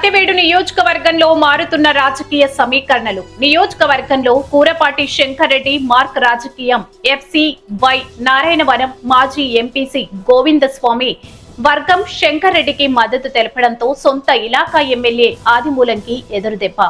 సత్యవేడు నియోజకవర్గంలో మారుతున్న రాజకీయ సమీకరణలు. నియోజకవర్గంలో కూరపాటి శంకర్ రెడ్డి మార్క్ రాజకీయం. ఎఫ్సి వై నారాయణవనం మాజీ ఎంపీసీ గోవిందస్వామి వర్గం శంకర్ రెడ్డికి మద్దతు తెలపడంతో సొంత ఇలాకా ఎమ్మెల్యే ఆదిమూలంకి ఎదురుదెబ్బ.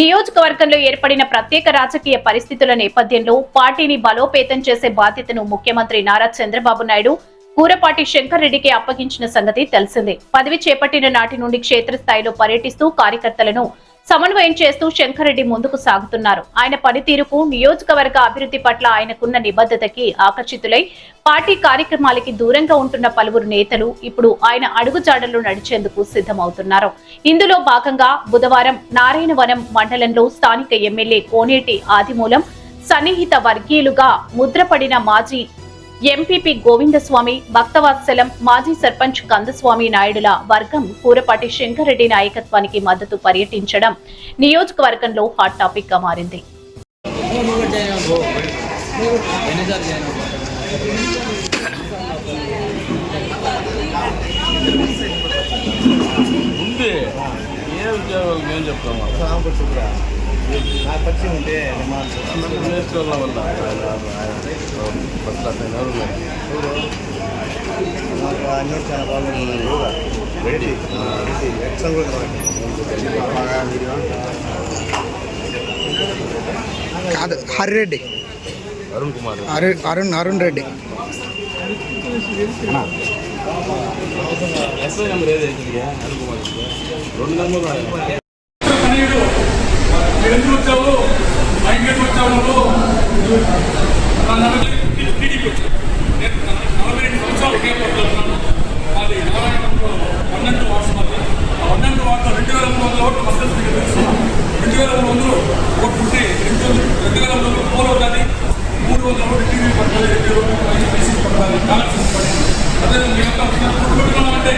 నియోజకవర్గంలో ఏర్పడిన ప్రత్యేక రాజకీయ పరిస్థితుల నేపథ్యంలో పార్టీని బలోపేతం చేసే బాధ్యతను ముఖ్యమంత్రి నారా చంద్రబాబు నాయుడు కూరపాటి శంకర్ రెడ్డికి అప్పగించిన సంగతి తెలిసిందే. పదవి చేపట్టిన నాటి నుండి క్షేత్రస్థాయిలో పర్యటిస్తూ కార్యకర్తలను సమన్వయం చేస్తూ శంకర్ రెడ్డి ముందుకు సాగుతున్నారు. ఆయన పనితీరుకు, నియోజకవర్గ అభివృద్ధి పట్ల ఆయనకున్న నిబద్ధతకి ఆకర్షితులై పార్టీ కార్యక్రమాలకి దూరంగా ఉంటున్న పలువురు నేతలు ఇప్పుడు ఆయన అడుగుజాడల్లో నడిచేందుకు సిద్ధమవుతున్నారు. ఇందులో భాగంగా బుధవారం నారాయణవనం మండలంలో స్థానిక ఎమ్మెల్యే కోనేటి ఆదిమూలం సన్నిహిత వర్గీయులుగా ముద్రపడిన మాజీ ఎంపీపీ గోవిందస్వామి, భక్తవాత్సలం మాజీ సర్పంచ్ కందస్వామి నాయుడుల వర్గం కూరపాటి శంకర్ రెడ్డి నాయకత్వానికి మద్దతు పర్యటించడం నియోజకవర్గంలో హాట్ టాపిక్ గా మారింది. నాకు పరిచయం ఉంటే నేర్చుకోవాల వల్ల నాకు అన్నీ చాలా బాగుంది. ఎక్సల్ కూడా కాదు, హరిరెడ్డి అరుణ్ కుమార్ అరుణ్ రెడ్డి ఎస్ఐ నెంబర్ ఏదైతే అరుణ్ కుమార్ 2 నెంబర్లు ఎందుకు వచ్చావు, మైండ్కి వచ్చావు నువ్వు? టీడీపీ వచ్చావు. నేను 42 సంవత్సరాలు ఒకే పడుతున్నాను. మాది నారాయణంలో 12 వార్డ్స్ మాది. ఆ 12 వార్డులో 2300 ఓట్లు మద్దతు మీకు తెలుసు. 2300 ఓట్లు ఉంటే 2300 పోల్ అవుతుంది. 300 ఓట్లు టీడీపీ పడుతుంది, 200 వైసీపీ పడుతుంది, కాంగ్రెస్ పడుతుంది. అదే మీ యొక్క కుటుంబం అంటే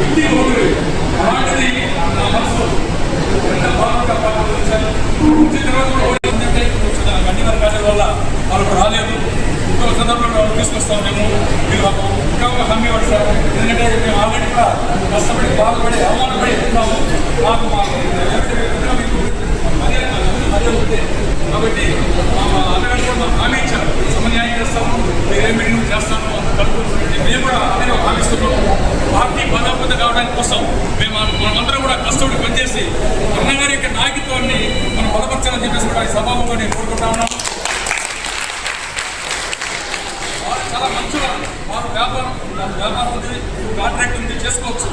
ఇంటి ఓటు అలాంటిది నా మనసు అన్ని వర్గాల వల్ల వాళ్ళకు రాలేదు. ఇంకొక సందర్భంలో వాళ్ళు తీసుకొస్తాం. మేము మీరు ఇంకా ఒక హామీ ఇవ్వండి సార్. ఎందుకంటే మేము ఆల్రెడీ కూడా కష్టపడి బాధపడి అవమానపడి ఉన్నాము. మాకు అదే ఉంది కాబట్టి అన్నగారు కూడా మాకు హామీ ఇచ్చారు. సమన్యాయం చేస్తాము, మీరేం మీటింగ్ చేస్తాము కలుపుకుంటుంది. మేము కూడా అదే భావిస్తున్నాము. పార్టీ బలోపేతం కావడానికి కోసం మనమందరం కూడా కష్టపడి పనిచేసి అన్నగారి యొక్క నాయకత్వాన్ని మనం బలపరచాలని చెప్పేసి కూడా ఈ సభలో నేను కోరుకుంటా ఉన్నాను. చాలా మంచిగా వారు వ్యాపారం ఉంది, కాంట్రాక్ట్ ఉంది, చేసుకోవచ్చు.